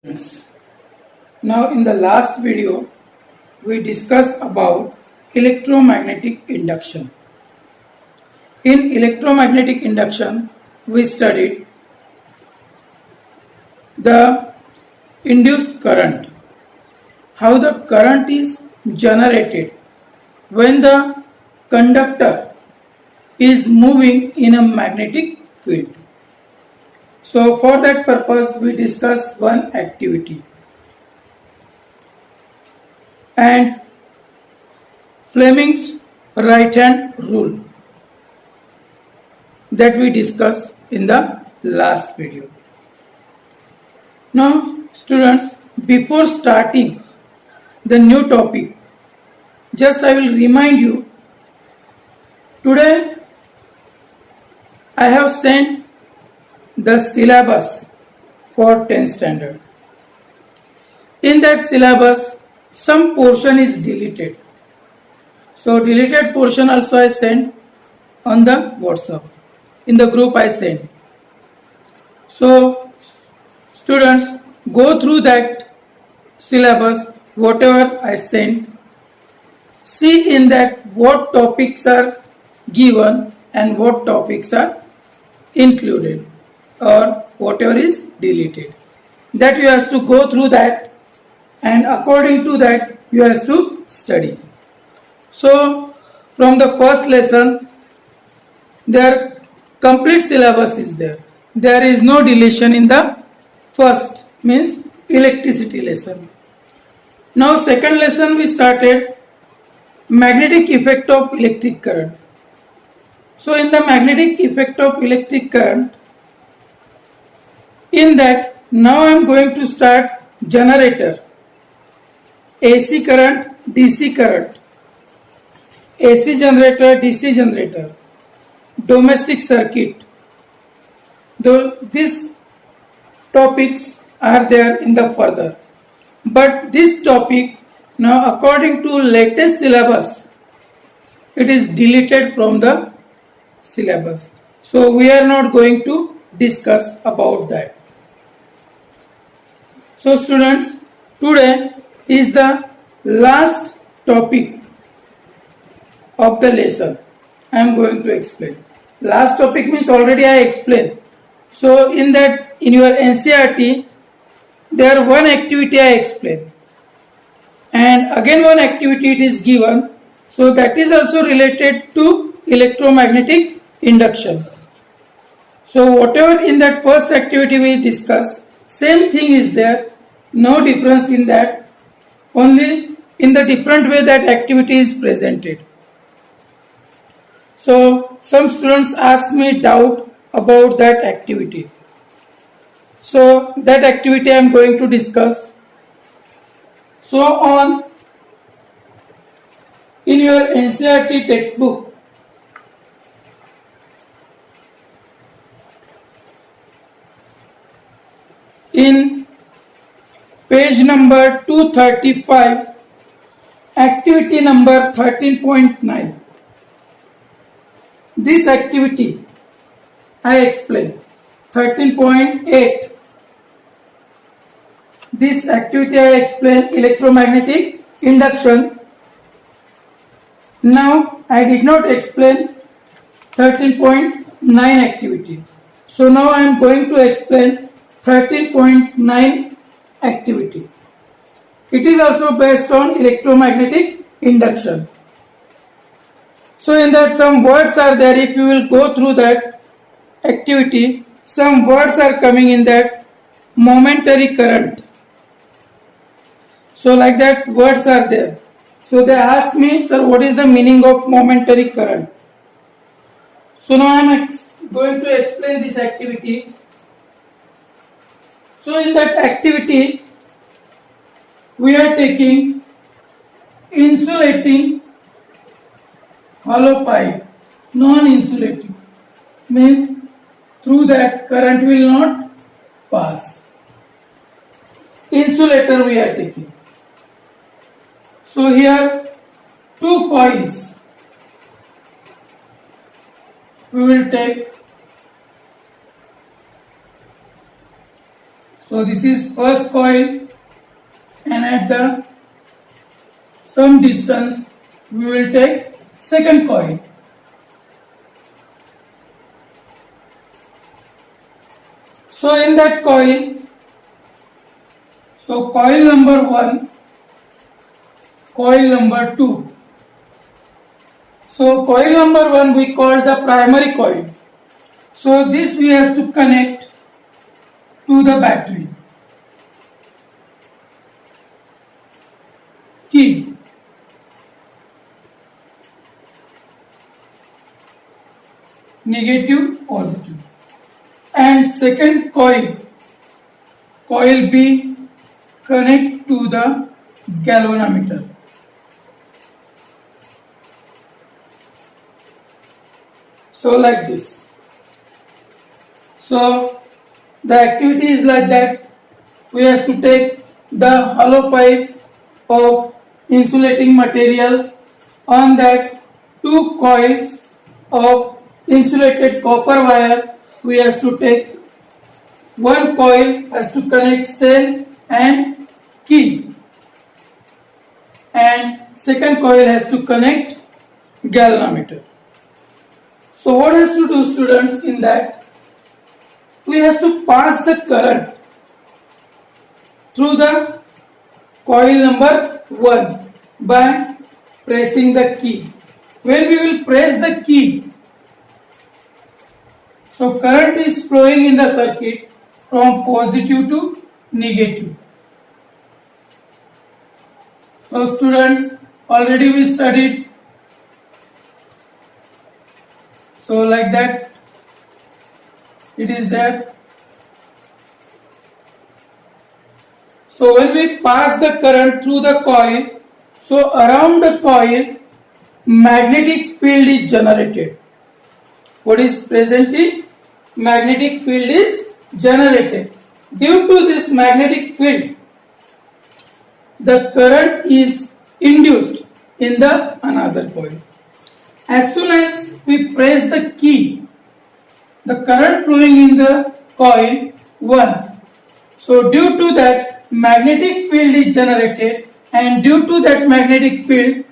Now in the last video we discussed about electromagnetic induction. In electromagnetic induction we studied the induced current, how the current is generated when the conductor is moving in a magnetic field. So for that purpose we discussed one activity and Fleming's right hand rule that we discussed in the last video. Now students, before starting the new topic, just I will remind you, today I have sent the syllabus for 10th standard. In that syllabus some portion is deleted. So deleted portion also I sent on the WhatsApp. In the group I sent. So students, go through that syllabus, whatever I sent. See in that what topics are given and what topics are included or whatever is deleted. That you have to go through that, and according to that you have to study. So from the first lesson their complete syllabus is there. There is no deletion in the first, means electricity lesson. Now second lesson we started magnetic effect of electric current. So in the magnetic effect of electric current, in that now I am going to start generator, AC current, DC current, AC generator, DC generator, domestic circuit. Though these topics are there in the further, but this topic now according to latest syllabus it is deleted from the syllabus. So we are not going to discuss about that. So students, today is the last topic of the lesson. I am going to explain. Last topic means already I explained. So in that, in your NCERT, there one activity I explained, and again one activity it is given. So that is also related to electromagnetic induction. So whatever in that first activity we discussed, same thing is there. No difference in that, only in the different way that activity is presented. So some students ask me doubt about that activity. So that activity I am going to discuss. So on in your NCERT textbook, in page number 235, activity number 13.9. This activity I explained. 13.8. This activity I explained, electromagnetic induction. Now I did not explain 13.9 activity. So now I am going to explain 13.9 activity. It is also based on electromagnetic induction. So in that some words are there. If you will go through that activity, some words are coming in that: momentary current. So like that words are there. So they ask me, sir, what is the meaning of momentary current? So now I am going to explain this activity. So in that activity we are taking insulating hollow pipe, non-insulating, means through that current will not pass. Insulator we are taking. So here two coils we will take. So this is first coil, and at the some distance we will take second coil. So in that coil, so coil number 1, coil number 2. So coil number 1 we call the primary coil. So this we have to connect to the battery. Key. Negative, positive. And second coil, coil B, connect to the galvanometer. So like this. So the activity is like that. We have to take the hollow pipe of insulating material. On that, two coils of insulated copper wire. We have to take one coil has to connect cell and key, and second coil has to connect galvanometer. So what has to do, students, in that? We have to pass the current through the coil number 1 by pressing the key. When we will press the key, so current is flowing in the circuit from positive to negative. So students, already we studied. So like that, it is there. So when we pass the current through the coil, so around the coil, magnetic field is generated. What is present in magnetic field is generated. Due to this magnetic field, the current is induced in the another coil. As soon as we press the key, the current flowing in the coil 1. So due to that, magnetic field is generated, and due to that magnetic field,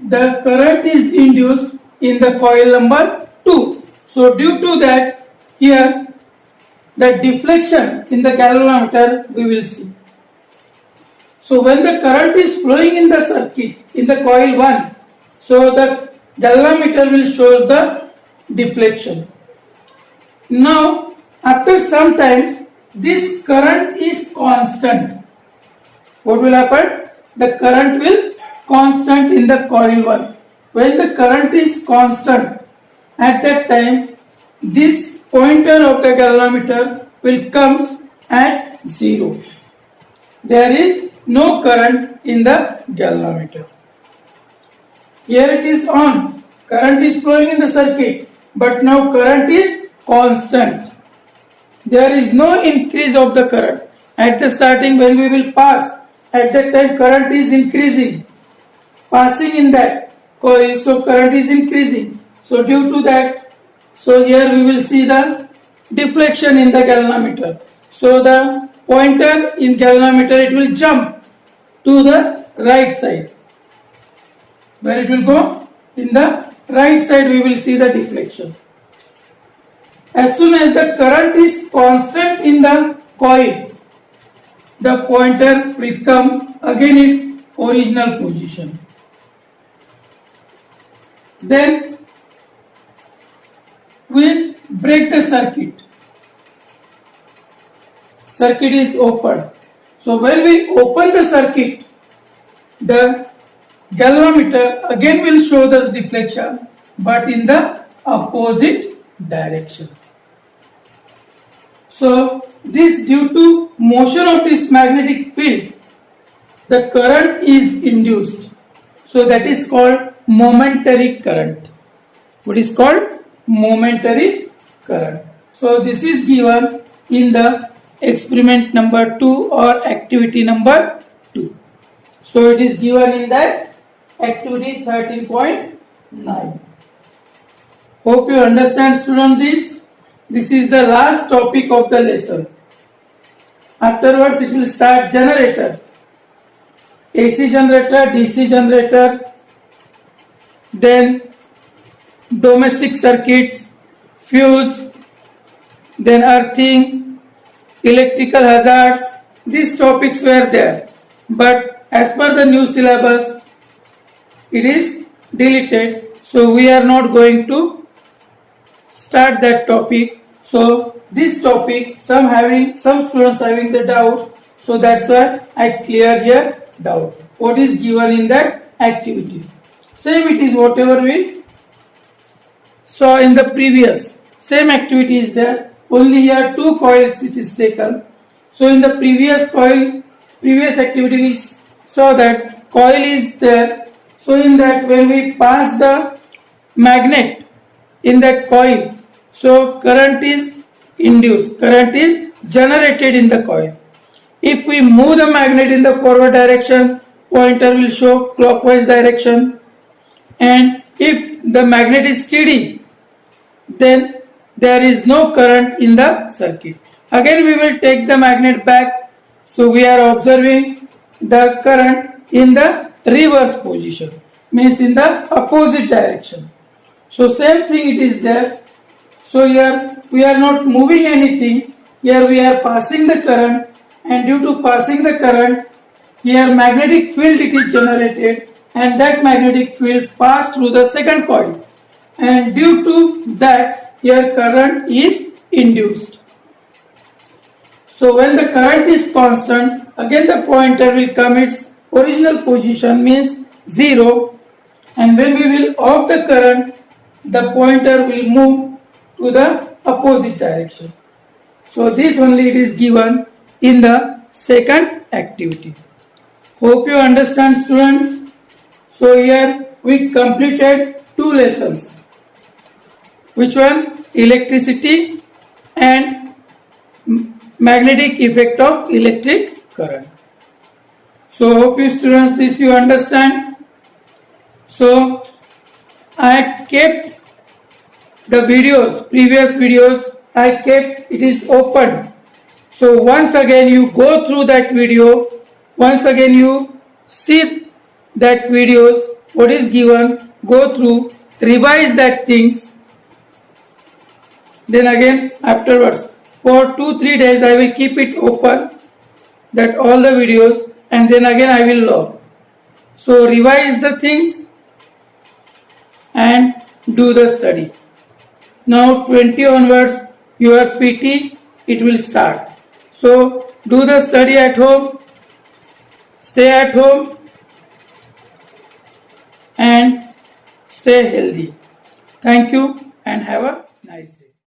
the current is induced in the coil number 2. So due to that, here the deflection in the galvanometer we will see. So when the current is flowing in the circuit in the coil 1, so the galvanometer will show the deflection. Now after some time, this current is constant. What will happen? The current will constant in the coil 1. When the current is constant, at that time this pointer of the galvanometer will come at 0. There is no current in the galvanometer. Here it is on. Current is flowing in the circuit, but now current is constant. There is no increase of the current. At the starting, when we will pass, at that time current is increasing. Passing in that coil, so current is increasing. So due to that, so here we will see the deflection in the galvanometer. So the pointer in galvanometer, it will jump to the right side. Where it will go? In the right side we will see the deflection. As soon as the current is constant in the coil, the pointer will come again its original position. Then we break the circuit. Circuit is open. So when we open the circuit, the galvanometer again will show the deflection, but in the opposite direction. So this, due to motion of this magnetic field, the current is induced. So that is called momentary current. What is called momentary current? So this is given in the experiment number 2 or activity number 2. So it is given in that activity 13.9. Hope you understand, students, this. This is the last topic of the lesson. Afterwards, it will start generator. AC generator, DC generator, then domestic circuits, fuse, then earthing, electrical hazards. These topics were there. But as per the new syllabus, it is deleted. So we are not going to start that topic. So this topic, some students having the doubt. So that's why I cleared your doubt. What is given in that activity? Same it is whatever we saw in the previous. Same activity is there. Only here 2 coils it is taken. So in the previous activity we saw that coil is there. So in that when we pass the magnet in that coil, so current is induced, current is generated in the coil. If we move the magnet in the forward direction, pointer will show clockwise direction. And if the magnet is steady, then there is no current in the circuit. Again we will take the magnet back. So we are observing the current in the reverse position, means in the opposite direction. So same thing it is there. So here we are not moving anything. Here we are passing the current, and due to passing the current, here magnetic field it is generated, and that magnetic field passed through the second coil, and due to that here current is induced. So when the current is constant, again the pointer will come its original position, means 0, and when we will off the current, the pointer will move to the opposite direction. So this only it is given in the second activity. Hope you understand, students. So here we completed 2 lessons. Which one? Electricity and magnetic effect of electric current. So hope you students this you understand. So I kept the videos, previous videos, I kept it is open. So once again you go through that video, once again you see that videos, what is given, go through, revise that things. Then again afterwards, for 2-3 days I will keep it open, that all the videos, and then again I will log. So revise the things and do the study. Now 20 onwards your PT it will start. So do the study at home, stay at home and stay healthy. Thank you and have a